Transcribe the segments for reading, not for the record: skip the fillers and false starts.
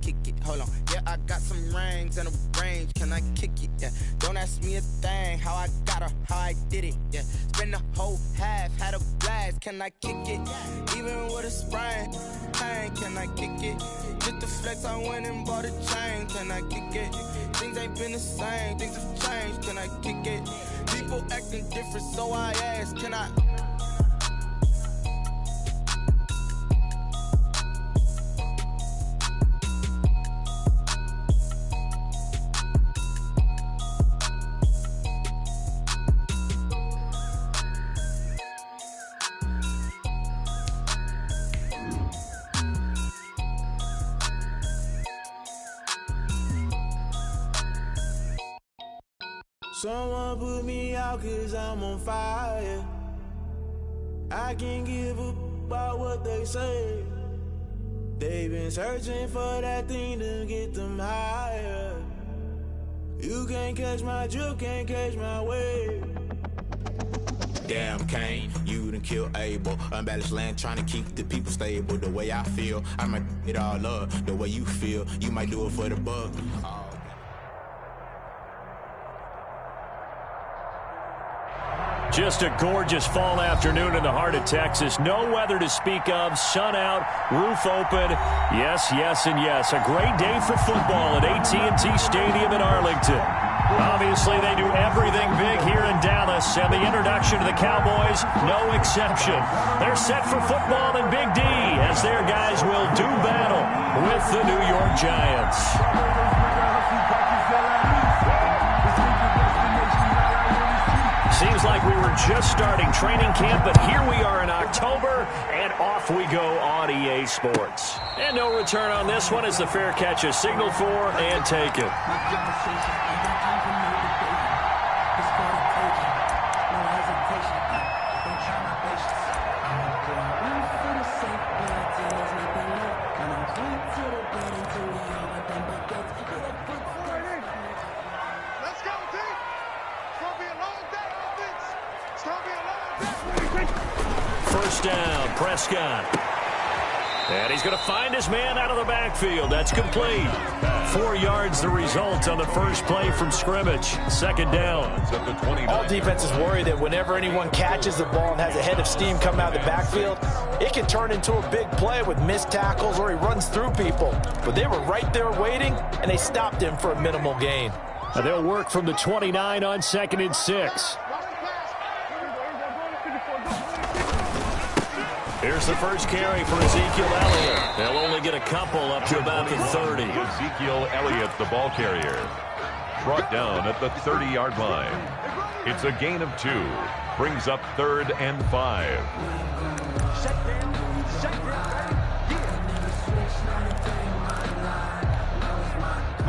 kick it? Hold on. Yeah, I got some rings and a range. Can I kick it? Yeah. Don't ask me a thing. How I got her, how I did it. Yeah. Spend the whole half, had a blast. Can I kick it? Even with a sprain. Pain, can I kick it? Just the flex, I went and bought a chain. Can I kick it? Things ain't been the same. Things have changed. Can I kick it? People acting different, so I ask. Can I? Someone put me out 'cause I'm on fire. I can't give a about what they say. They've been searching for that thing to get them higher. You can't catch my drift, can't catch my wave. Damn, Kane, you done killed Abel. Unbalanced land, trying to keep the people stable. The way I feel, I might it all up. The way you feel, you might do it for the buck. Just a gorgeous fall afternoon in the heart of Texas. No weather to speak of. Sun out, roof open. Yes, yes, and yes. A great day for football at AT&T Stadium in Arlington. Obviously, they do everything big here in Dallas, and the introduction to the Cowboys, no exception. They're set for football in Big D, as their guys will do battle with the New York Giants. Seems like we were just starting training camp, but here we are in October, and off we go on EA Sports. And no return on this one as the fair catch is signaled for and taken. First down, Prescott. And he's going to find his man out of the backfield. That's complete. 4 yards the result on the first play from scrimmage. Second down. All defenses worry that whenever anyone catches the ball and has a head of steam coming out of the backfield, it can turn into a big play with missed tackles or he runs through people. But they were right there waiting, and they stopped him for a minimal gain. And they'll work from the 29 on 2nd and 6. Here's the first carry for Ezekiel Elliott. They'll only get a couple up to about the 30. Ezekiel Elliott, the ball carrier. Brought down at the 30-yard line. It's a gain of 2. Brings up 3rd and 5.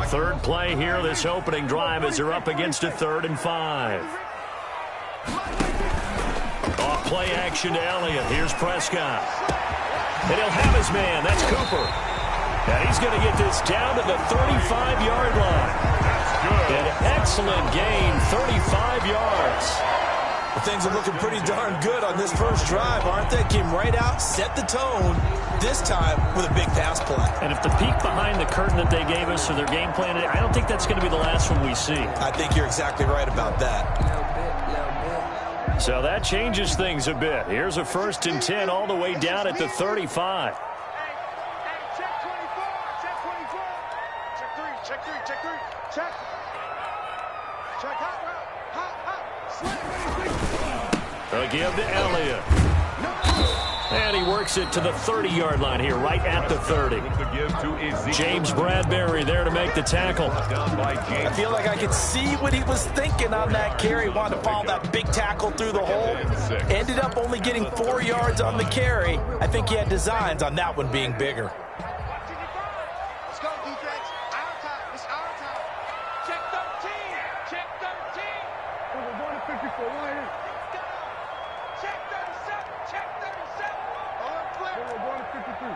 Third play here, this opening drive as they're up against a 3rd and 5. Off play action to Elliott. Here's Prescott. And he'll have his man. That's Cooper. And he's going to get this down to the 35-yard line. An excellent gain, 35 yards. Things are looking pretty darn good on this first drive, aren't they? Came right out, set the tone, this time with a big pass play. And if the peek behind the curtain that they gave us or their game plan, I don't think that's going to be the last one we see. I think you're exactly right about that. So that changes things a bit. Here's a 1st and 10 all the way down at the 35. They'll give to Elliott. And he works it to the 30-yard line here, right at the 30. James Bradbury there to make the tackle. I feel like I could see what he was thinking on that carry. Wanted to follow that big tackle through the hole. Ended up only getting 4 yards on the carry. I think he had designs on that one being bigger. Let's go, defense. Our time. It's our time. Check 13. Check 13. We're going to 54. Let's go. Check 37. Check 37. We're going to 53.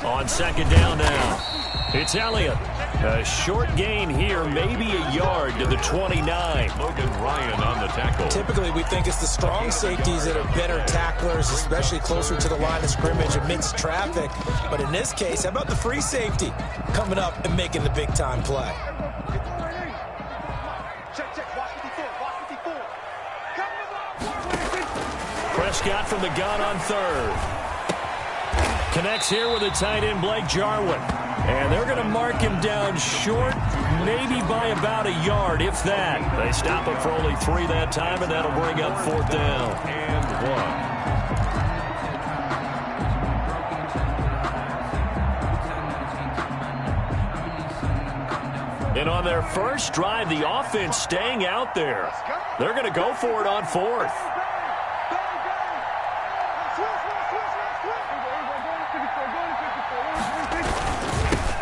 On second down now, it's Elliott. A short gain here, maybe a yard to the 29. Logan Ryan on the tackle. Typically, we think it's the strong safeties that are better tacklers, especially closer to the line of scrimmage amidst traffic. But in this case, how about the free safety coming up and making the big-time play? Prescott from the gun on third. Connects here with the tight end, Blake Jarwin. And they're going to mark him down short, maybe by about a yard, if that. They stop him for only 3 that time, and that'll bring up 4th down. And 1. And on their first drive, the offense staying out there. They're going to go for it on 4th.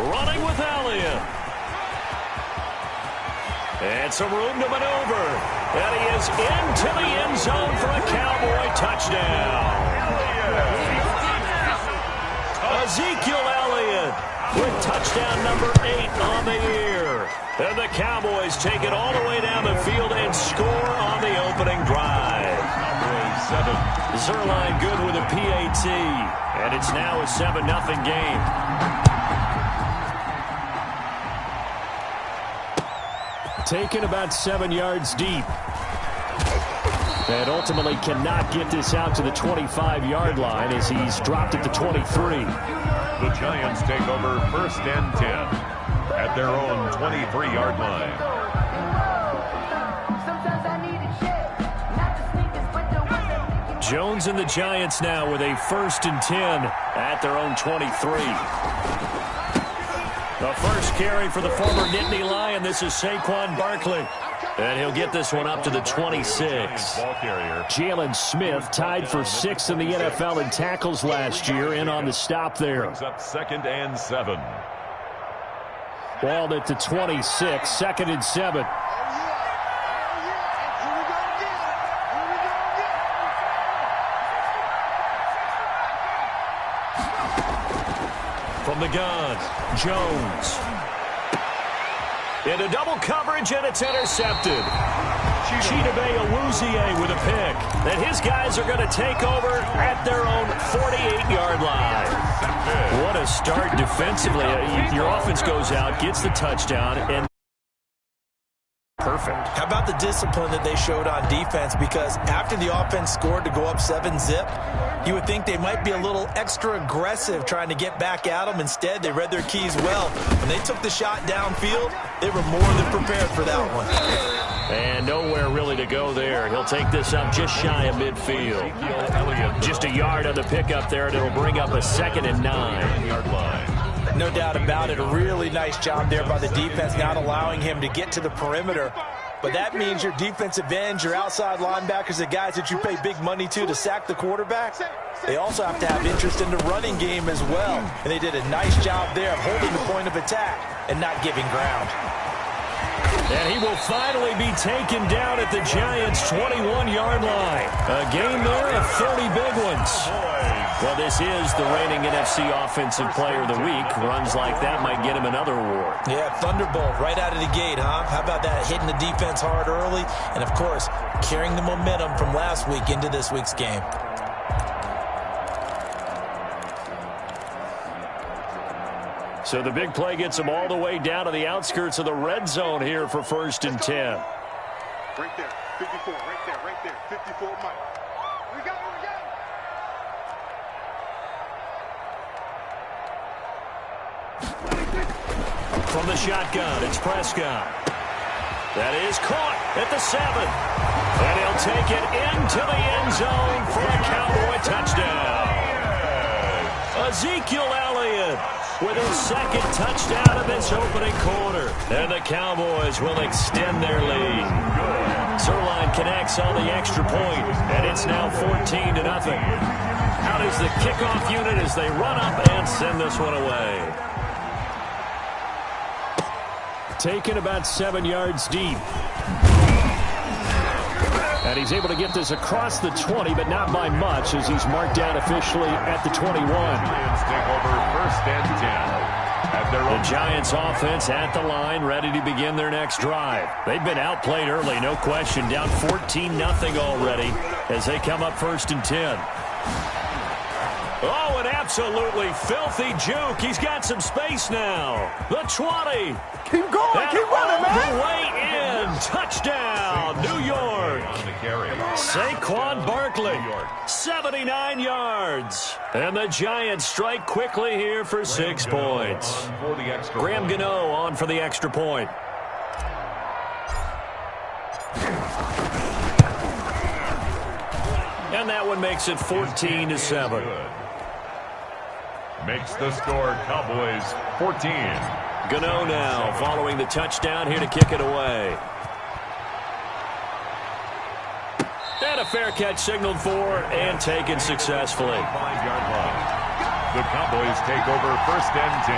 Running with Elliott. And some room to maneuver. And he is into the end zone for a Cowboy touchdown. Ezekiel Elliott with touchdown number 8 on the year. And the Cowboys take it all the way down the field and score on the opening drive. Zerline good with a PAT. And it's now a 7-0 game. Taken about 7 yards deep. And ultimately cannot get this out to the 25-yard line as he's dropped at the 23. The Giants take over 1st and 10 at their own 23-yard line. Jones and the Giants now with a 1st and 10 at their own 23. The first carry for the former Nittany Lion. This is Saquon Barkley. And he'll get this one up to the 26. Jalen Smith tied for 6th in the NFL in tackles last year, in on the stop there. Brings up 2nd and 7. Ball at the 26, 2nd and 7. From the gun, Jones. Into double coverage, and it's intercepted. Chidobe Awuzie with a pick. And his guys are going to take over at their own 48-yard line. What a start defensively. Your offense goes out, gets the touchdown, and perfect. How about the discipline that they showed on defense? Because after the offense scored to go up 7-zip, you would think they might be a little extra aggressive trying to get back at them. Instead, they read their keys well. When they took the shot downfield, they were more than prepared for that one. And nowhere really to go there. He'll take this up just shy of midfield. Just a yard on the pickup there, and it'll bring up a 2nd and 9. No doubt about it. A really nice job there by the defense, not allowing him to get to the perimeter. But that means your defensive ends, your outside linebackers, the guys that you pay big money to sack the quarterback, they also have to have interest in the running game as well. And they did a nice job there of holding the point of attack and not giving ground. And he will finally be taken down at the Giants' 21-yard line. A game there of 30 big ones. Well, this is the reigning NFC Offensive Player of the Week. Runs like that might get him another award. Yeah, Thunderbolt right out of the gate, huh? How about that? Hitting the defense hard early, and, of course, carrying the momentum from last week into this week's game. So the big play gets him all the way down to the outskirts of the red zone here for 1st and 10. Right there, 54, right there, 54, Mike. We got it. From the shotgun, it's Prescott. That is caught at the 7. And he'll take it into the end zone for a Cowboy touchdown. Ezekiel Elliott with his 2nd touchdown of this opening quarter. And the Cowboys will extend their lead. Zerline connects on the extra point, and it's now 14-0. Out is the kickoff unit as they run up and send this one away. Taken about 7 yards deep. And he's able to get this across the 20, but not by much, as he's marked down officially at the 21. Lions take over 1st first and 10. The Giants offense at the line, ready to begin their next drive. They've been outplayed early, no question, down 14-0 already as they come up first and 10. Oh, an absolutely filthy juke. He's got some space now. The 20. Keep going. Keep running, man. The way in. Touchdown, New York. Saquon Barkley, 79 yards. And the Giants strike quickly here for 6 points. Graham Gano on for the extra point. And that one makes it 14-7. Makes the score Cowboys 14. Gano now following the touchdown here to kick it away. And a fair catch signaled for and taken successfully. 5-yard line. The Cowboys take over first and 10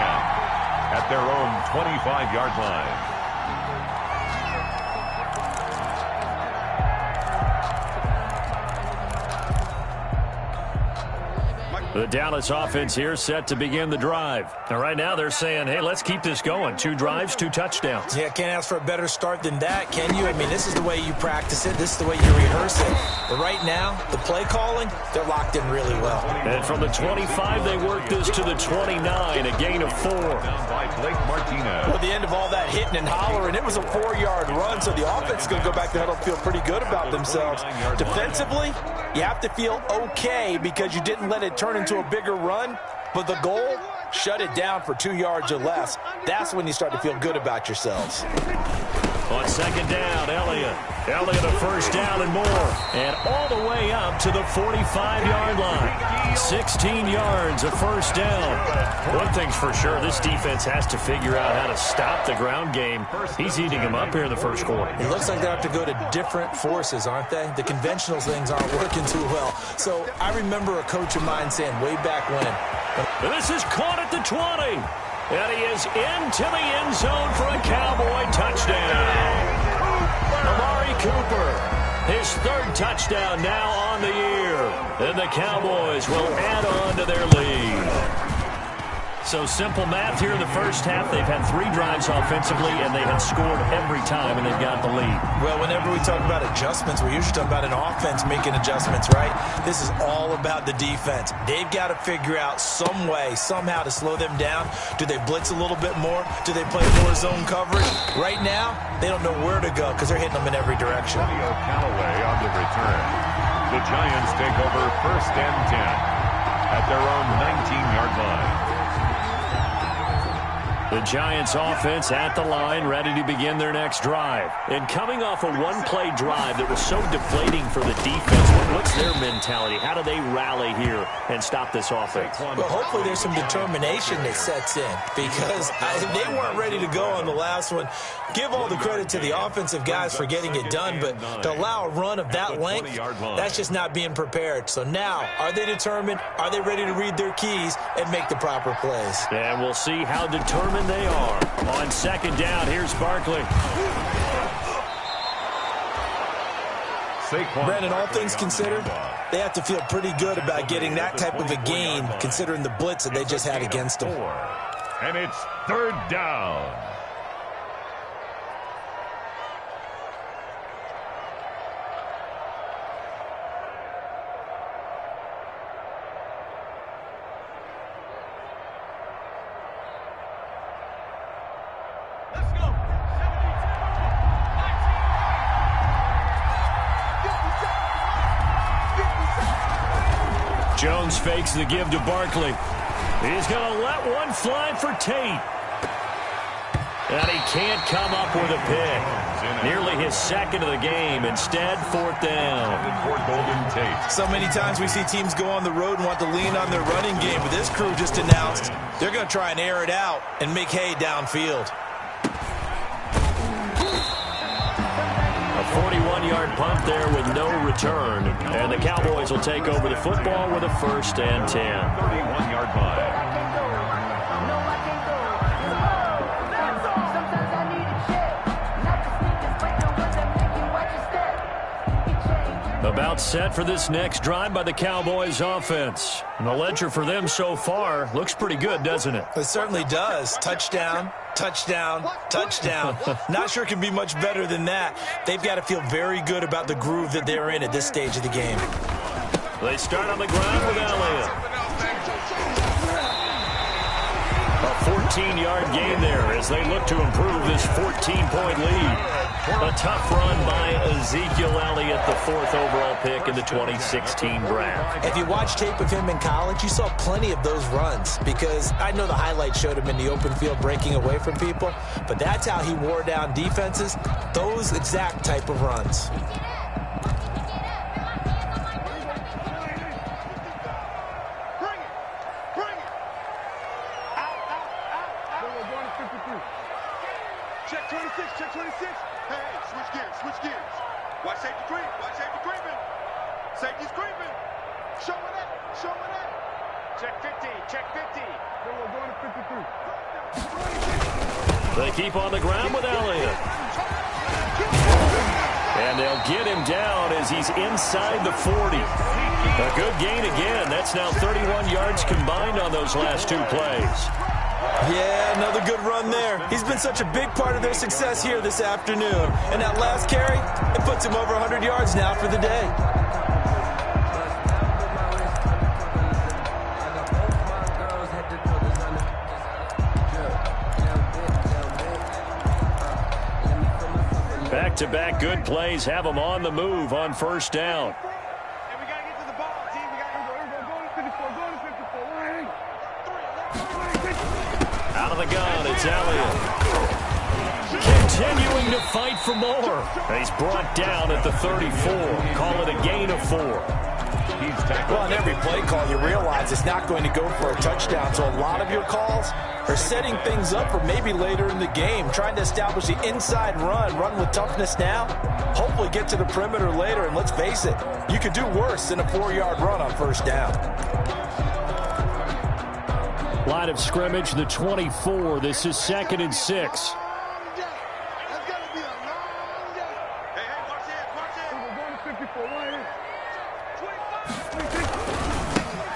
at their own 25-yard line. The Dallas offense here set to begin the drive. Now, right now they're saying, hey, let's keep this going. 2 drives, 2 touchdowns. Yeah, can't ask for a better start than that, can you? I mean, this is the way you practice it. This is the way you rehearse it. But right now, the play calling, they're locked in really well. And from the 25, they work this to the 29, a gain of 4. Down by Blake Martinez. Well, at the end of all that hitting and hollering, it was a 4-yard run, so the offense is going to go back to huddle, feel pretty good about themselves. Defensively, you have to feel okay because you didn't let it turn into a bigger run, but the goal, shut it down for 2 yards or less. That's when you start to feel good about yourselves. On second down, Elliott a first down and more. And all the way up to the 45-yard line. 16 yards, a first down. One thing's for sure, this defense has to figure out how to stop the ground game. He's eating them up here in the first quarter. It looks like they have to go to different forces, aren't they? The conventional things aren't working too well. So I remember a coach of mine saying way back when. And this is caught at the 20. And he is into the end zone for a Cowboy touchdown. Amari Cooper, his 3rd touchdown now on the year. And the Cowboys will add on to their lead. So simple math here in the first half. They've had 3 drives offensively, and they have scored every time, and they've got the lead. Well, whenever we talk about adjustments, we're usually talking about an offense making adjustments, right? This is all about the defense. They've got to figure out some way, somehow to slow them down. Do they blitz a little bit more? Do they play more zone coverage? Right now, they don't know where to go because they're hitting them in every direction. Callaway on the return. The Giants take over first and 10 at their own 19-yard line. The Giants offense at the line, ready to begin their next drive. And coming off a one-play drive that was so deflating for the defense, what's their mentality? How do they rally here and stop this offense? Well, hopefully there's some determination that sets in because they weren't ready to go on the last one. Give all the credit to the offensive guys for getting it done, but to allow a run of that length, that's just not being prepared. So now, are they determined? Are they ready to read their keys and make the proper plays? And we'll see how determined they are. On second down, here's Barkley. Brandon, all things considered, they have to feel pretty good about getting that type of a gain considering the blitz that they just had against them. And it's 3rd down. Jones fakes the give to Barkley. He's going to let one fly for Tate. And he can't come up with a pick. Nearly his 2nd of the game. Instead, 4th down. So many times we see teams go on the road and want to lean on their running game. But this crew just announced they're going to try and air it out and make hay downfield. A 41-yard punt there with no return. And the Cowboys will take over the football with a 1st and 10. 31-yard line. A About set for this next drive by the Cowboys offense. And the ledger for them so far looks pretty good, doesn't it? It certainly does. Touchdown, touchdown, touchdown. Not sure it can be much better than that. They've got to feel very good about the groove that they're in at this stage of the game. They start on the ground with Elliott. A 14-yard gain there as they look to improve this 14-point lead. A tough run by Ezekiel Elliott, the 4th overall pick in the 2016 draft. If you watch tape of him in college, you saw plenty of those runs because I know the highlights showed him in the open field breaking away from people, but that's how he wore down defenses, those exact type of runs. Check 26, check 26. Hey, switch gears. Watch safety creep, watch safety creeping. Safety's creeping. Show it up. Check 50, check 50. Then we're going to 53. They keep on the ground with Elliott. And they'll get him down as he's inside the 40. A good gain again. That's now 31 yards combined on those last 2 plays. Yeah, another good run there. He's been such a big part of their success here this afternoon. And that last carry, it puts him over 100 yards now for the day. Back-to-back good plays have them on the move on first down. And we got to get to the ball, team. We got to go to 54, go to 54. Out of the gun, it's Elliott. Continuing to fight for more. He's brought down at the 34. Call it a gain of 4. Well, on every play call, you realize it's not going to go for a touchdown. So a lot of your calls are setting things up for maybe later in the game, trying to establish the inside run with toughness now, hopefully get to the perimeter later. And let's face it, you could do worse than a 4-yard run on first down. Line of scrimmage, the 24. This is 2nd and 6.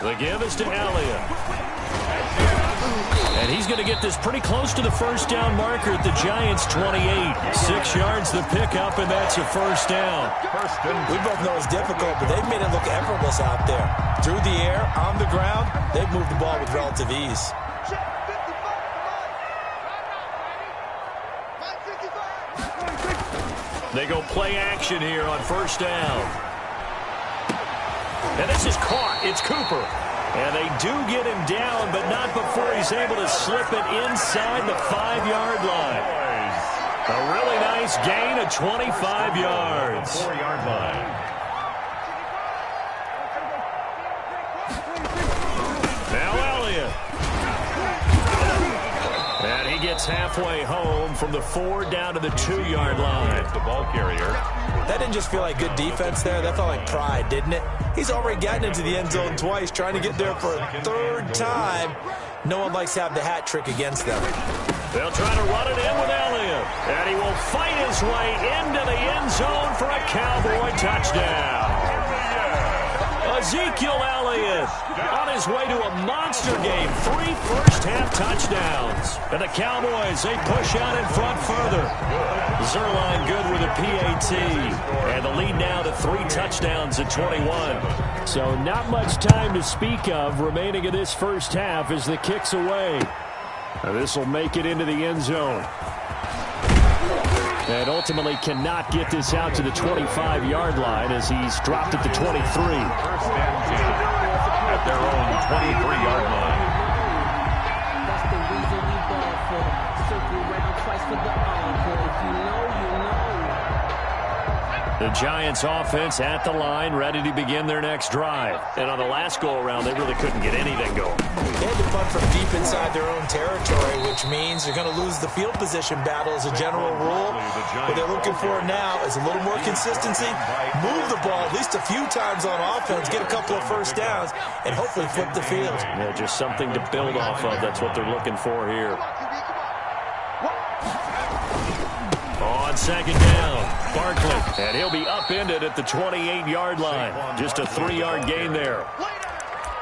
The give is to Elliott. And he's going to get this pretty close to the first down marker at the Giants' 28. 6 yards the pickup, and that's a first down. We both know it's difficult, but they've made it look effortless out there. Through the air, on the ground, they've moved the ball with relative ease. They go play action here on first down. And this is caught. It's Cooper. And they do get him down, but not before he's able to slip it inside the 5-yard line. A really nice gain of 25 yards. 4-yard line. Now Elliott. And he gets halfway home from the 4 down to the 2-yard line. The ball carrier. That didn't just feel like good defense there. That felt like pride, didn't it? He's already gotten into the end zone twice, trying to get there for a 3rd time. No one likes to have the hat trick against them. They'll try to run it in with Elliott. And he will fight his way into the end zone for a Cowboy touchdown. Ezekiel Elliott on his way to a monster game. 3 first-half touchdowns. And the Cowboys, they push out in front further. Zerline good with a PAT. And the lead now to 3 touchdowns at 21. So not much time to speak of remaining in this first half as the kick's away. Now this will make it into the end zone. And ultimately cannot get this out to the 25-yard line as he's dropped at the 23. First and 10 at their own 23-yard line. That's the reason we ball for. Circle round twice for the encore. If you know, you know. The Giants offense at the line, ready to begin their next drive. And on the last go-around, they really couldn't get anything going. They had to punt from deep inside their own territory, which means they're going to lose the field position battle as a general rule. What they're looking for now is a little more consistency, move the ball at least a few times on offense, get a couple of first downs, and hopefully flip the field. Yeah, just something to build off of. That's what they're looking for here. On second down, Barkley, and he'll be upended at the 28-yard line. Just a 3-yard gain there.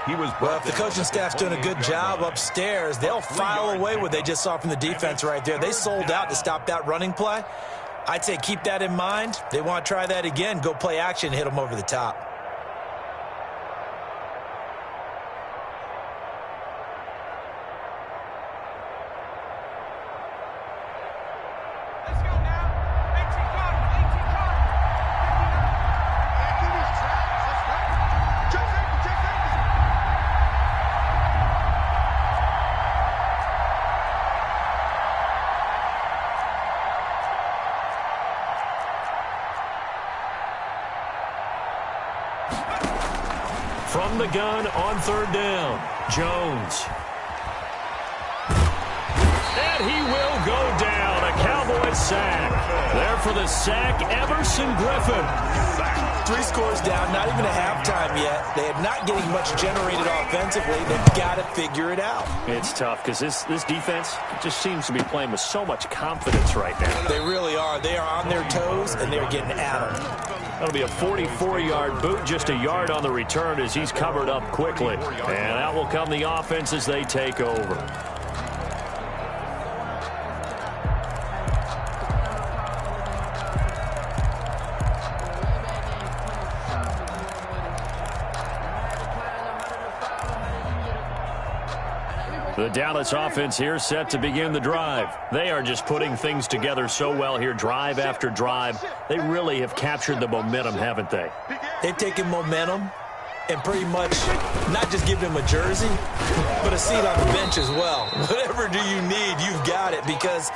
Well, if the coaching staff's doing a good job upstairs, they'll file away what they just saw from the defense right there. They sold out to stop that running play. I'd say keep that in mind. They want to try that again. Go play action, hit them over the top. From the gun on third down, Jones. And he will go down. A Cowboys sack. There for the sack, Everson Griffin. 3 scores down, not even a halftime yet. They are not getting much generated offensively. They've got to figure it out. It's tough because this defense just seems to be playing with so much confidence right now. They really are. They are on their toes, and they're getting at them. That'll be a 44-yard boot, just a yard on the return as he's covered up quickly. And out will come the offense as they take over. The Dallas offense here set to begin the drive. They are just putting things together so well here, drive after drive. They really have captured the momentum, haven't they? They've taken momentum and pretty much not just give them a jersey, but a seat on the bench as well. Whatever do you need, you've got it, because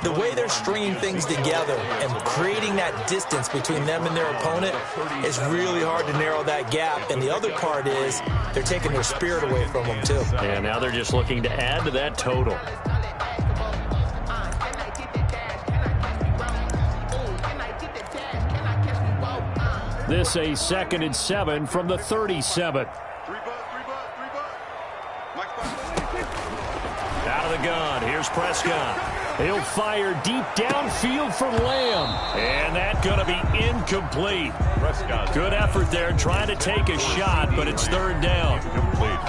the way they're stringing things together and creating that distance between them and their opponent is really hard to narrow that gap. And the other part is they're taking their spirit away from them, too. And now they're just looking to add to that total. This a 2nd and 7 from the 37. Out of the gun, here's Prescott. He'll fire deep downfield for Lamb. And that's going to be incomplete. Prescott. Good effort there trying to take a shot, but it's 3rd down.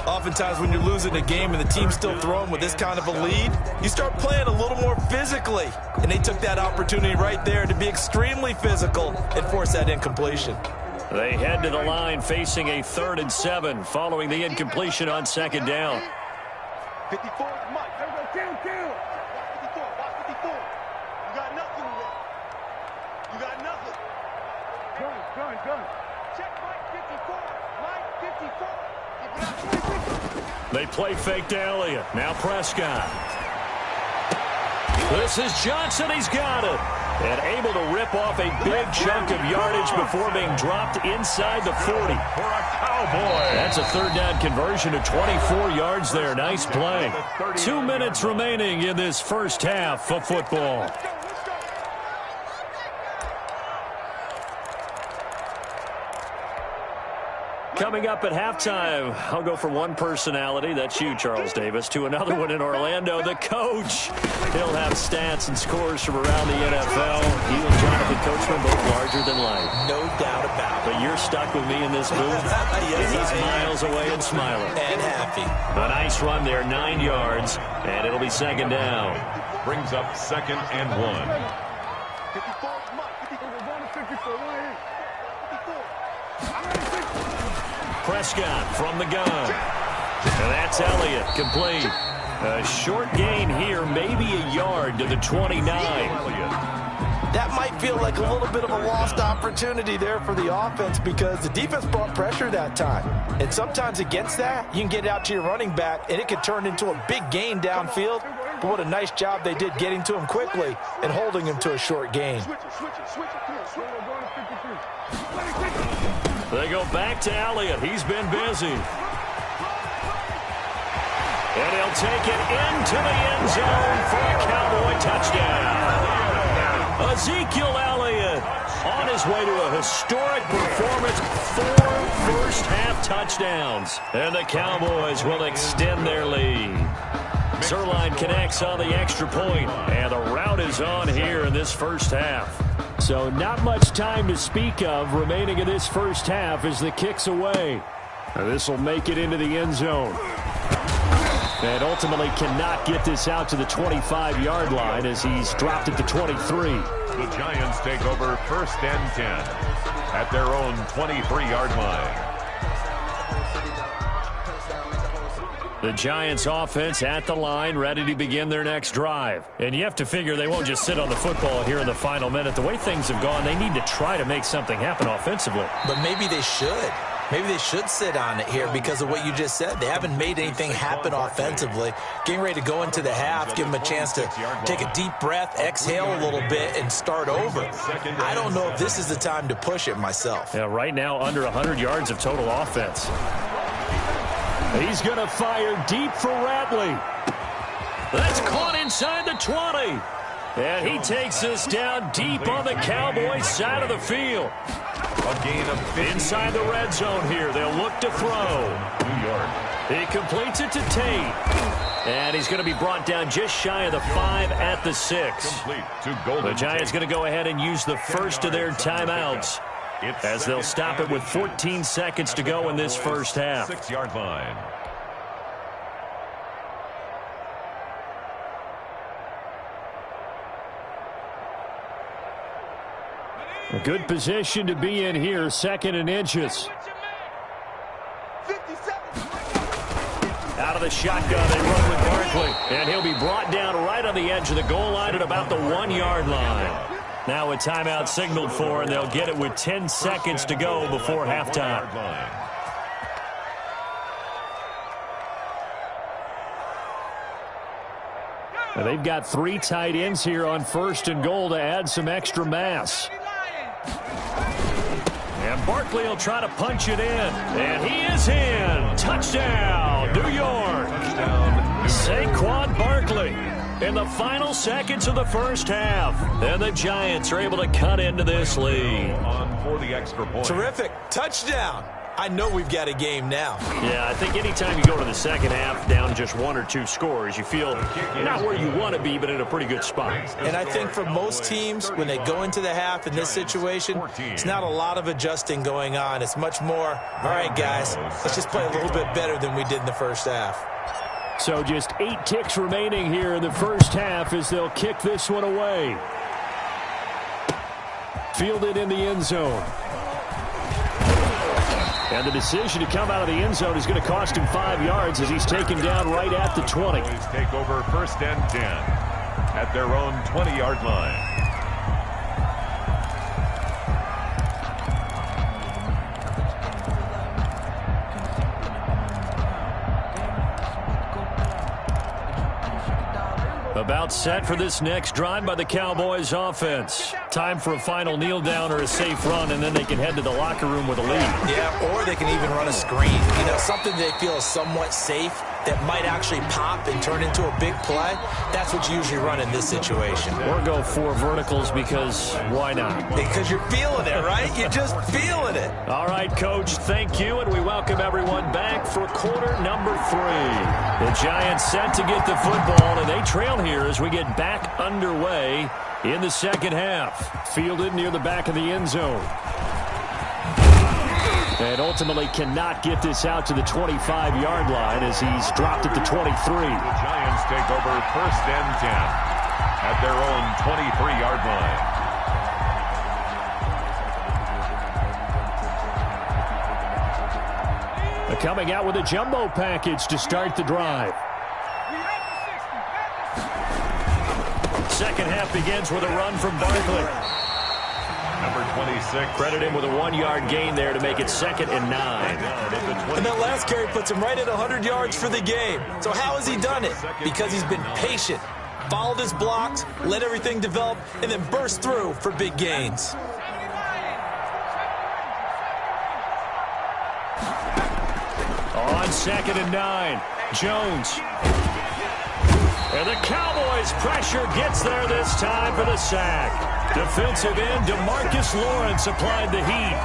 Oftentimes when you're losing a game and the team's still throwing with this kind of a lead, you start playing a little more physically. And they took that opportunity right there to be extremely physical and force that incompletion. They head to the line facing a 3rd and 7 following the incompletion on 2nd down. 54 is Mike. There we go. Kill. Watch 54. You got nothing with that. You got nothing. Gun. Check Mike 54. Mike 54. They play fake to Elliott. Now Prescott. This is Johnson. He's got it. And able to rip off a big chunk of yardage before being dropped inside the 40. For a Cowboy. That's a 3rd down conversion to 24 yards there. Nice play. 2 minutes remaining in this first half of football. Coming up at halftime, I'll go from one personality, that's you, Charles Davis, to another one in Orlando, the coach. He'll have stats and scores from around the NFL. He and Jonathan Coachman both larger than life. No doubt about it. But you're stuck with me in this booth. Yes, and he's miles away and smiling. And happy. A nice run there, 9 yards, and it'll be 2nd down. Brings up 2nd and 1. 54 is Mike. 54. Prescott from the gun. And that's Elliott, complete. A short gain here, maybe a yard to the 29. That might feel like a little bit of a lost opportunity there for the offense because the defense brought pressure that time. And sometimes against that, you can get out to your running back, and it could turn into a big gain downfield. But what a nice job they did getting to him quickly and holding him to a short gain. They go back to Elliott. He's been busy. And he'll take it into the end zone for a Cowboy touchdown. Ezekiel Elliott on his way to a historic performance. 4 first-half touchdowns. And the Cowboys will extend their lead. Zerline connects on the extra point, and the rout is on here in this first half. So not much time to speak of remaining in this first half as the kick's away. This will make it into the end zone. And ultimately cannot get this out to the 25-yard line as he's dropped it to 23. The Giants take over 1st and 10 at their own 23-yard line. The Giants offense at the line, ready to begin their next drive. And you have to figure they won't just sit on the football here in the final minute. The way things have gone, they need to try to make something happen offensively. But maybe they should. Maybe they should sit on it here because of what you just said. They haven't made anything happen offensively. Getting ready to go into the half, give them a chance to take a deep breath, exhale a little bit, and start over. I don't know if this is the time to push it myself. Yeah, right now under 100 yards of total offense. He's going to fire deep for Ratley. That's caught inside the 20. And he takes us down deep on the Cowboys side of the field. A gain of 50. Inside the red zone here. They'll look to throw. New York. He completes it to Tate. And he's going to be brought down just shy of the 5 at the 6. Complete to Golden The Giants going to go ahead and use the first of their timeouts as they'll stop it with 14 seconds to go in this first half. 6-yard line. A good position to be in here, 2nd and inches. Out of the shotgun, they run with Barkley. And he'll be brought down right on the edge of the goal line at about the 1-yard line. Now a timeout signaled for, and they'll get it with 10 seconds to go before halftime. Now they've got 3 tight ends here on 1st and goal to add some extra mass. And Barkley will try to punch it in. And he is in. Touchdown, New York. Saquon Barkley in the final seconds of the first half. And the Giants are able to cut into this lead. On for the extra point. Terrific. Touchdown. I know we've got a game now. Yeah, I think anytime you go to the second half down just 1 or 2 scores, you feel not where you want to be, but in a pretty good spot. And I think for most teams, when they go into the half in this situation, it's not a lot of adjusting going on. It's much more, all right, guys, let's just play a little bit better than we did in the first half. So just 8 ticks remaining here in the first half as they'll kick this one away. Fielded in the end zone. And the decision to come out of the end zone is going to cost him 5 yards as he's taken down right at the 20. Take over 1st and 10 at their own 20-yard line. About set for this next drive by the Cowboys offense. Time for a final kneel down or a safe run, and then they can head to the locker room with a lead. Yeah, or they can even run a screen. You know, something they feel is somewhat safe that might actually pop and turn into a big play. That's what you usually run in this situation. Or go 4 verticals because why not? Because you're feeling it, right? You're just feeling it. All right, Coach, thank you, and we welcome everyone back for quarter number 3. The Giants set to get the football, and they trail here as we get back underway in the second half. Fielded near the back of the end zone. And ultimately cannot get this out to the 25-yard line as he's dropped it to 23. The Giants take over 1st and 10 at their own 23-yard line. They're coming out with a jumbo package to start the drive. Second half begins with a run from Barkley. Number 26. Credit him with a 1-yard gain there to make it 2nd and 9. And that last carry puts him right at 100 yards for the game. So how has he done it? Because he's been patient, followed his blocks, let everything develop, and then burst through for big gains. On 2nd and 9, Jones. And the Cowboys' pressure gets there this time for the sack. Defensive end DeMarcus Lawrence applied the heat.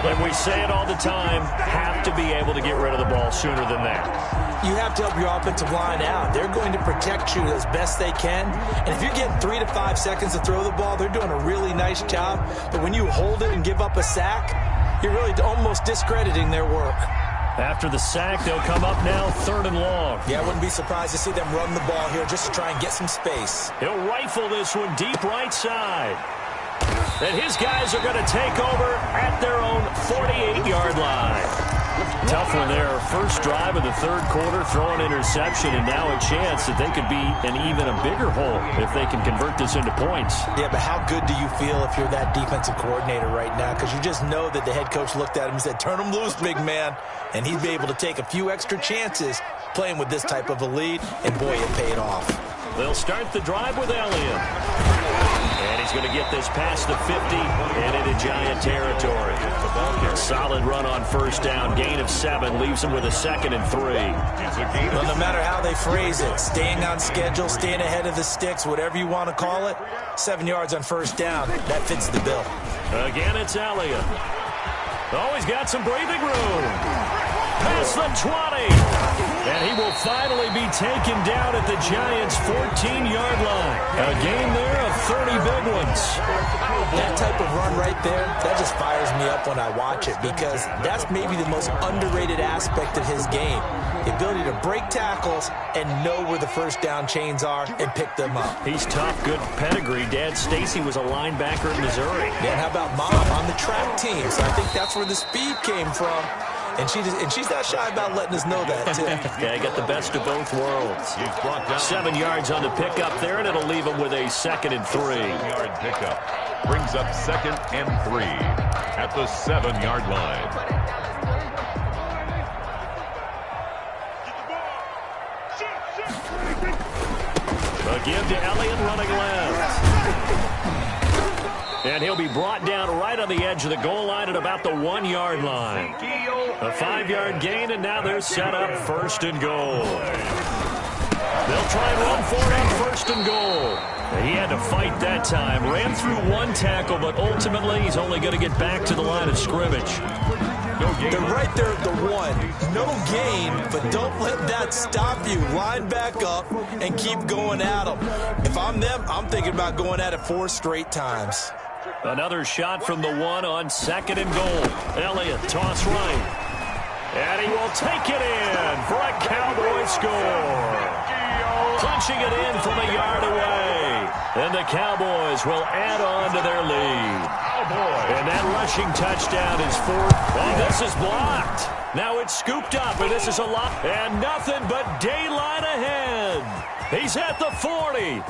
And we say it all the time, have to be able to get rid of the ball sooner than that. You have to help your offensive line out. They're going to protect you as best they can. And if you're getting 3 to 5 seconds to throw the ball, they're doing a really nice job. But when you hold it and give up a sack, you're really almost discrediting their work. After the sack, they'll come up now 3rd and long. Yeah, I wouldn't be surprised to see them run the ball here just to try and get some space. He'll rifle this one deep right side. And his guys are going to take over at their own 48-yard line. Tough one there. First drive of the 3rd quarter, throw an interception, and now a chance that they could be in even a bigger hole if they can convert this into points. Yeah, but how good do you feel if you're that defensive coordinator right now? Because you just know that the head coach looked at him and said, turn him loose, big man. And he'd be able to take a few extra chances playing with this type of a lead, and boy, it paid off. They'll start the drive with Elliott. And he's going to get this past the 50 and into Giant territory. Solid run on first down. Gain of 7 leaves him with a 2nd and 3. Well, no matter how they phrase it, staying on schedule, staying ahead of the sticks, whatever you want to call it, 7 yards on first down, that fits the bill. Again, it's Elliott. Oh, he's got some breathing room. Past the 20. And he will finally be taken down at the Giants' 14-yard line. A gain there of 30 big ones. That type of run right there, that just fires me up when I watch it, because that's maybe the most underrated aspect of his game. The ability to break tackles and know where the first down chains are and pick them up. He's tough, good pedigree. Dad Stacy was a linebacker in Missouri. Yeah, and how about Mom on the track team? So I think that's where the speed came from. And she's not shy about letting us know that, too. Yeah, got the best of both worlds. 7 yards on the pickup there, and it'll leave him with a 2nd and 3. 7-yard pickup brings up 2nd and 3 at the 7-yard line. Again to Elliott running left. And he'll be brought down right on the edge of the goal line at about the 1-yard line. A 5-yard gain, and now they're set up 1st and goal. They'll try and run for it on 1st and goal. He had to fight that time. Ran through 1 tackle, but ultimately he's only going to get back to the line of scrimmage. They're right there at the 1. No gain, but don't let that stop you. Line back up and keep going at them. If I'm them, I'm thinking about going at it 4 straight times. Another shot from the 1 on 2nd and goal. Elliott, toss right. And he will take it in for a Cowboy score. Punching it in from a yard away. And the Cowboys will add on to their lead. And that rushing touchdown is 4th. Oh, this is blocked. Now it's scooped up, and this is a lot. And nothing but daylight ahead. He's at the 40.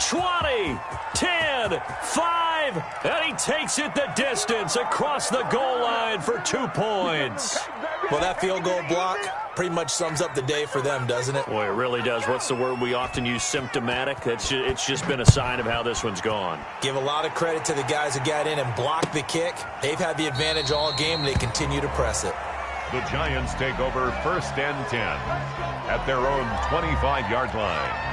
20, 10, 5, and he takes it the distance across the goal line for 2 points. Well, that field goal block pretty much sums up the day for them, doesn't it? Boy, it really does. What's the word we often use? Symptomatic. It's just been a sign of how this one's gone. Give a lot of credit to the guys who got in and blocked the kick. They've had the advantage all game, and they continue to press it. The Giants take over 1st and 10 at their own 25-yard line.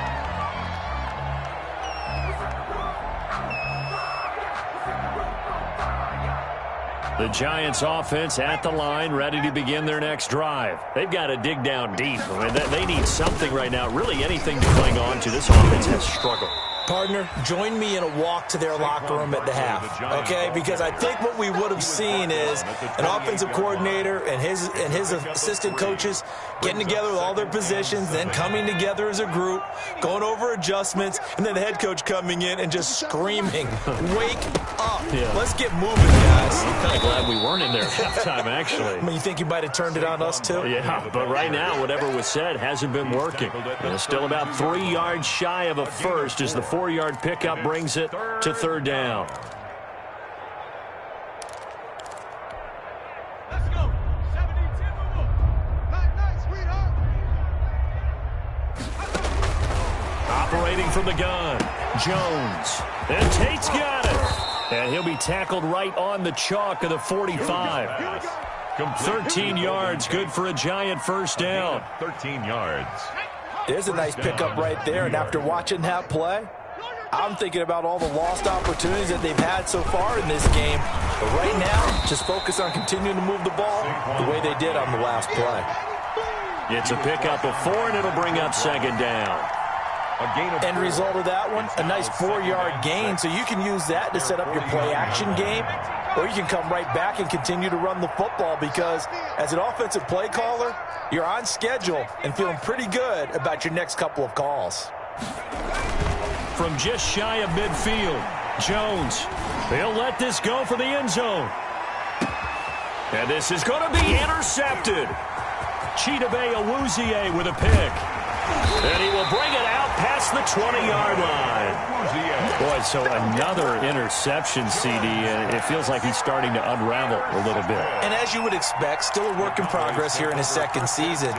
The Giants offense at the line, ready to begin their next drive. They've got to dig down deep. I mean, they need something right now, really anything to cling on to. This offense has struggled. Partner, join me in a walk to their locker room at the half, okay? Because I think what we would have seen is an offensive coordinator and his assistant coaches getting together with all their positions, then coming together as a group, going over adjustments, and then the head coach coming in and just screaming, wake up. Yeah. Let's get moving, guys. I'm kind of glad we weren't in there at halftime, actually. I mean, you think you might have turned it on us, too? Yeah, but right now, whatever was said hasn't been working. And it's still about 3 yards shy of a first as the 4-yard pickup brings it to 3rd down. Let's go. 70-10, nice, sweetheart. Operating from the gun, Jones. And Tate's got it. And he'll be tackled right on the chalk of the 45. 13 yards, good for a Giant first down. 13 yards. There's a nice pickup right there, and after watching that play, I'm thinking about all the lost opportunities that they've had so far in this game. But right now, just focus on continuing to move the ball the way they did on the last play. It's a pickup of 4, and it'll bring up second down. End result of that one, a nice 4-yard gain, so you can use that to set up your play-action game, or you can come right back and continue to run the football because as an offensive play caller, you're on schedule and feeling pretty good about your next couple of calls. From just shy of midfield, Jones, he'll let this go for the end zone. And this is going to be intercepted. Chidobe Awuzie with a pick. And he will bring it out past the 20-yard line. Boy, so another interception, CD, and it feels like he's starting to unravel a little bit. And as you would expect, still a work in progress here in his second season.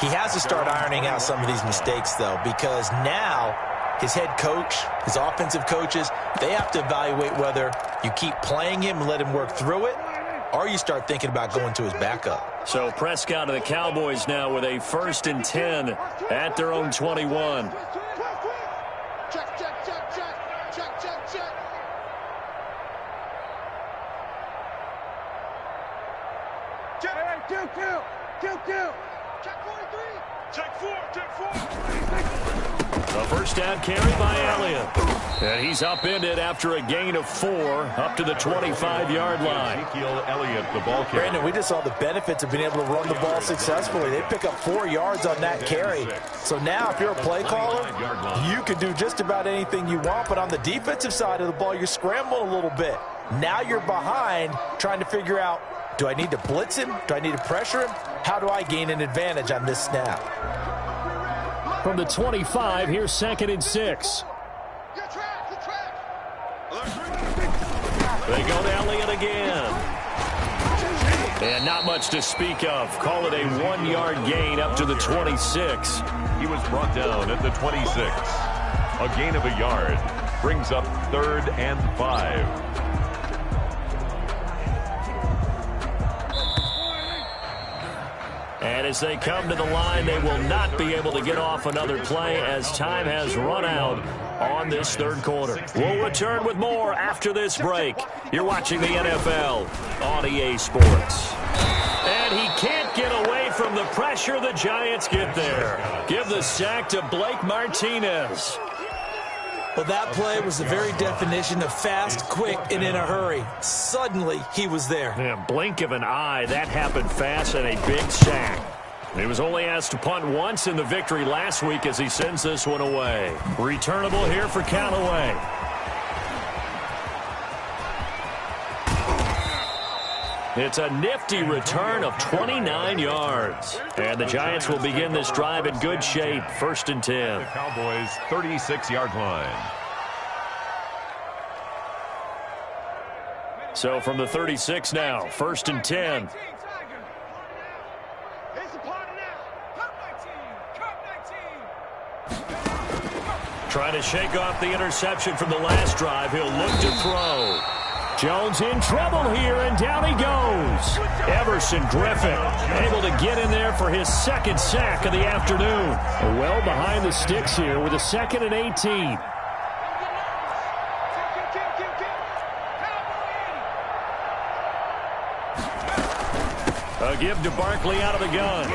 He has to start ironing out some of these mistakes, though, because now his head coach, his offensive coaches, they have to evaluate whether you keep playing him and let him work through it, or you start thinking about going to his backup. So Prescott and the Cowboys now with a 1st and 10 at their own 21. Check, check, check, check. Check, check, check. Check. Kill. Check 43. Check 4. A first down carry by Elliott. And he's upended after a gain of 4 up to the 25-yard line. Ezekiel Elliott, the ball carrier. Brandon, we just saw the benefits of being able to run the ball successfully. They pick up 4 yards on that carry. So now if you're a play caller, you can do just about anything you want. But on the defensive side of the ball, you're scrambling a little bit. Now you're behind trying to figure out, do I need to blitz him? Do I need to pressure him? How do I gain an advantage on this snap? From the 25, here's 2nd and 6. They go to Elliott again. And not much to speak of. Call it a 1-yard gain up to the 26. He was brought down at the 26. A gain of a yard brings up 3rd and 5. And as they come to the line, they will not be able to get off another play as time has run out on this 3rd quarter. We'll return with more after this break. You're watching the NFL on EA Sports. And he can't get away from the pressure. The Giants get there. Give the sack to Blake Martinez. Well, that play was the very definition of fast, quick, and in a hurry. Suddenly, he was there. Yeah, blink of an eye, that happened fast and a big sack. He was only asked to punt once in the victory last week as he sends this one away. Returnable here for Callaway. It's a nifty return of 29 yards. And the Giants will begin this drive in good shape. 1st and 10. The Cowboys' 36-yard line. So from the 36 now, 1st and 10. Trying to shake off the interception from the last drive. He'll look to throw. Jones in trouble here, and down he goes. Everson Griffin able to get in there for his 2nd sack of the afternoon. Well behind the sticks here with a 2nd and 18. A give to Barkley out of the gun.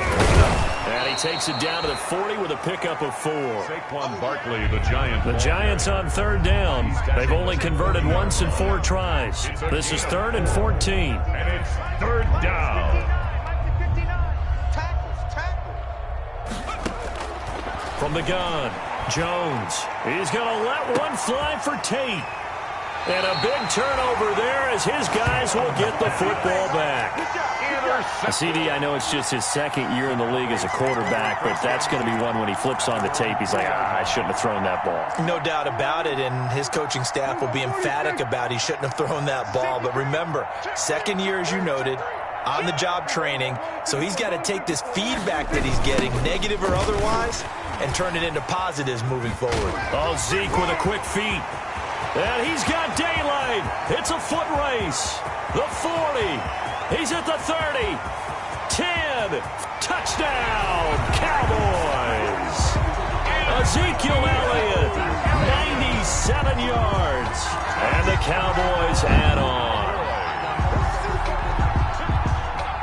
And he takes it down to the 40 with a pickup of 4. Saquon Barkley, the Giant. The Giants on 3rd down. They've only converted once in 4 tries. This is 3rd and 14. And it's 3rd down. From the gun, Jones. He's going to let one fly for Tate. And a big turnover there as his guys will get the football back. CD, I know it's just his 2nd year in the league as a quarterback, but that's going to be one when he flips on the tape. He's like, I shouldn't have thrown that ball. No doubt about it, and his coaching staff will be emphatic about he shouldn't have thrown that ball. But remember, 2nd year, as you noted, on-the-job training, so he's got to take this feedback that he's getting, negative or otherwise, and turn it into positives moving forward. Oh, Zeke with a quick feet. And he's got daylight. It's a foot race. The 40. He's at the 30. 10. Touchdown, Cowboys. Ezekiel Elliott, 97 yards. And the Cowboys add on.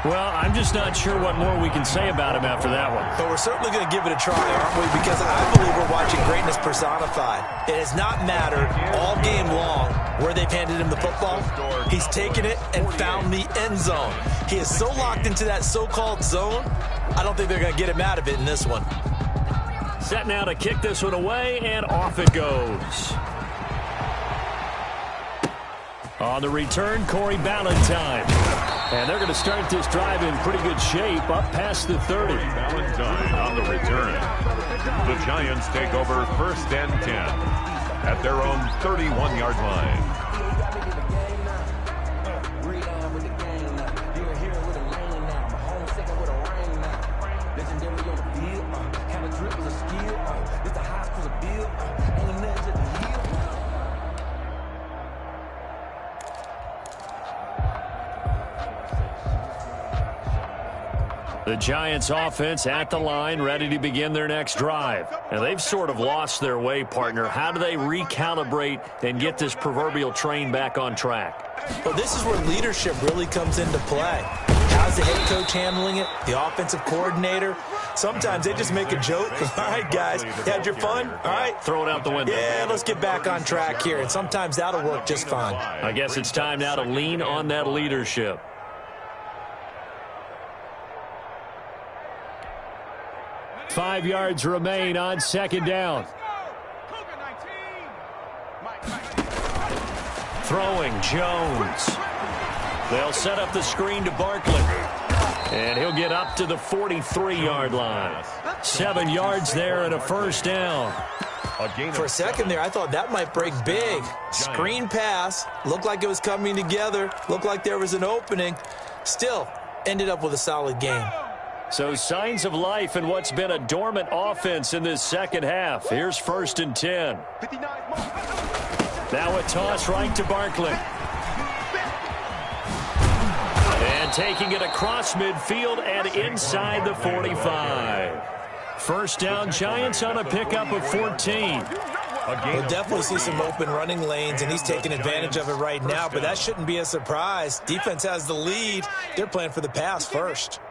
Well, I'm just not sure what more we can say about him after that one. But we're certainly going to give it a try, aren't we? Because I believe we're watching greatness personified. It has not mattered all game long where they've handed him the football. He's taken it and found the end zone. He is so locked into that so-called zone, I don't think they're going to get him out of it in this one. Set now to kick this one away, and off it goes. On the return, Corey Ballantyne. And they're going to start this drive in pretty good shape, up past the 30. Ballantyne on the return. The Giants take over 1st and 10 at their own 31-yard line. The Giants offense at the line, ready to begin their next drive. And they've sort of lost their way, partner. How do they recalibrate and get this proverbial train back on track? Well, this is where leadership really comes into play. How's the head coach handling it? The offensive coordinator? Sometimes they just make a joke. All right, guys, you had your fun? All right. Throw it out the window. Yeah, let's get back on track here. And sometimes that'll work just fine. I guess it's time now to lean on that leadership. Five yards remain on second down. Throwing, Jones. They'll set up the screen to Barkley. And he'll get up to the 43-yard line. 7 yards there and a first down. For a second there, I thought that might break big. Screen pass. Looked like it was coming together. Looked like there was an opening. Still, ended up with a solid game. So signs of life in what's been a dormant offense in this second half. Here's 1st and 10. Now a toss right to Barkley. And taking it across midfield and inside the 45. First down, Giants on a pickup of 14. We'll definitely see some open running lanes, and he's taking advantage of it right now, but that shouldn't be a surprise. Defense has the lead. They're playing for the pass first.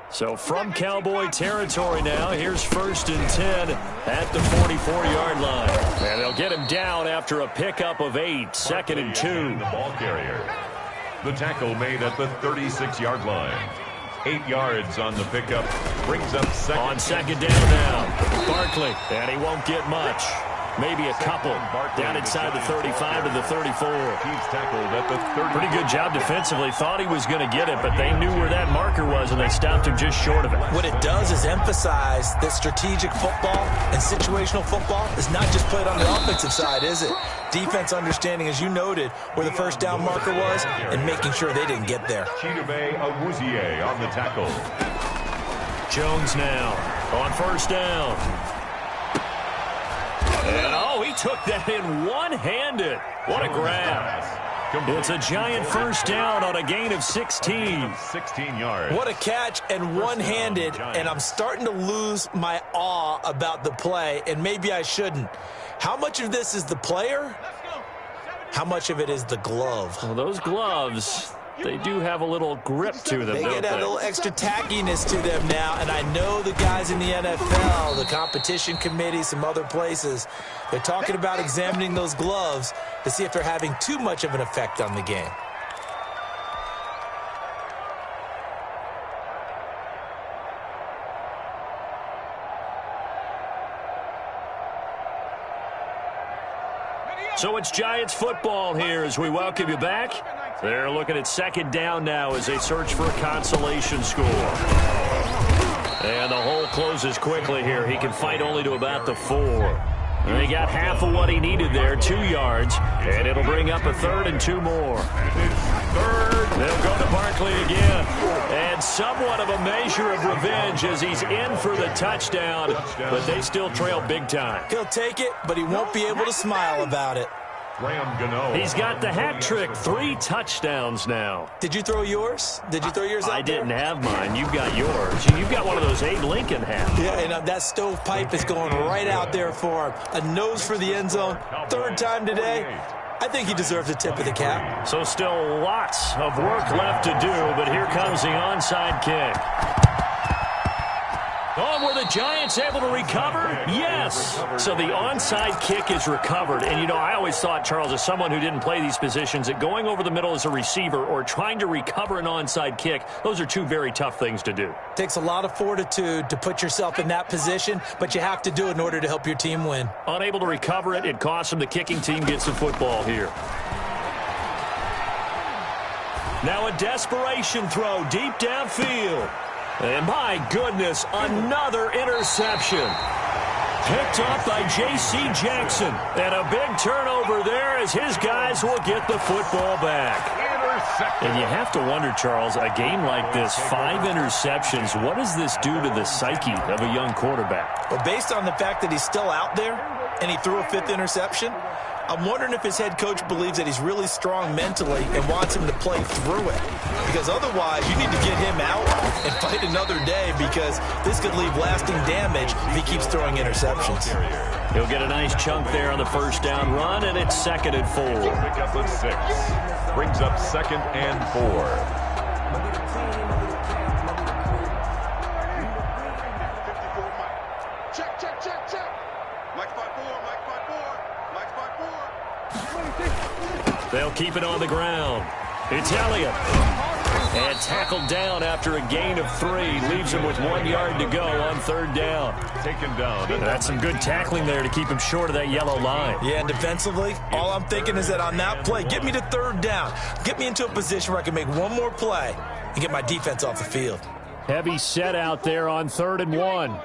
So from Cowboy territory now, here's 1st and 10 at the 44-yard line. And they'll get him down after a pickup of 8, 2nd and 2. The ball carrier. The tackle made at the 36-yard line. 8 yards on the pickup. Brings up second. On second down now. Barkley, and he won't get much. Maybe a couple down inside the 35 to the 34. He's tackled at the 30. Pretty good job defensively. Thought he was going to get it, but they knew where that marker was, and they stopped him just short of it. What it does is emphasize that strategic football and situational football is not just played on the offensive side, is it? Defense understanding, as you noted, where the first down marker was and making sure they didn't get there. Chidobe Awuzie on the tackle. Jones now on first down. And, he took that in one-handed. What a grab. It's a giant first down on a gain of 16. 16 yards. What a catch and one-handed, and I'm starting to lose my awe about the play, and maybe I shouldn't. How much of this is the player? How much of it is the glove? Well, those gloves, they do have a little grip to them, They don't get a little extra tackiness to them now, and I know the guys in the NFL, the competition committee, some other places, they're talking about examining those gloves to see if they're having too much of an effect on the game. So it's Giants football here as we welcome you back. They're looking at second down now as they search for a consolation score. And the hole closes quickly here. He can fight only to about the 4. And he got half of what he needed there, 2 yards. And it'll bring up a 3rd and 2 more. Third. They'll go to Barkley again. And somewhat of a measure of revenge as he's in for the touchdown. But they still trail big time. He'll take it, but he won't be able to smile about it. He's got the hat trick. 3 touchdowns now. Did you throw yours? Did you throw yours out I didn't there? have mine. You've got yours. You've got one of those Abe Lincoln hats. Yeah, and that stovepipe is going right out there for him. A nose for the end zone. 3rd time today. I think he deserves a tip of the cap. So still lots of work left to do, but here comes the onside kick. Oh, were the Giants able to recover? Yes. So the onside kick is recovered. And, you know, I always thought, Charles, as someone who didn't play these positions, that going over the middle as a receiver or trying to recover an onside kick, those are 2 very tough things to do. Takes a lot of fortitude to put yourself in that position, but you have to do it in order to help your team win. Unable to recover it, it costs him. The kicking team gets the football here. Now a desperation throw deep downfield. And my goodness, another interception. Picked up by J.C. Jackson. And a big turnover there as his guys will get the football back. And you have to wonder, Charles, a game like this, 5 interceptions, what does this do to the psyche of a young quarterback? Well, based on the fact that he's still out there and he threw a 5th interception, I'm wondering if his head coach believes that he's really strong mentally and wants him to play through it. Because otherwise, you need to get him out and fight another day, because this could leave lasting damage if he keeps throwing interceptions. He'll get a nice chunk there on the 1st down run, and it's 2nd and 4. Pick up a 6. Brings up 2nd and 4. They'll keep it on the ground. It's Elliott. And tackled down after a gain of 3. Leaves him with 1 yard to go on 3rd down. Taken down. That's some good tackling there to keep him short of that yellow line. Yeah, and defensively, all I'm thinking is that on that play, get me to 3rd down. Get me into a position where I can make one more play and get my defense off the field. Heavy set out there on 3rd and 1.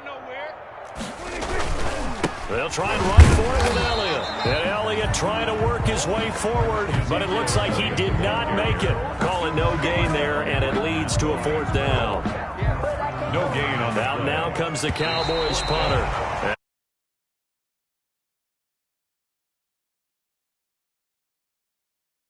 They'll try and run for it with Elliott. And Elliott trying to work his way forward, but it looks like he did not make it. Call it no gain there, and it leads to a 4th down. No gain on that. Now comes the Cowboys punter.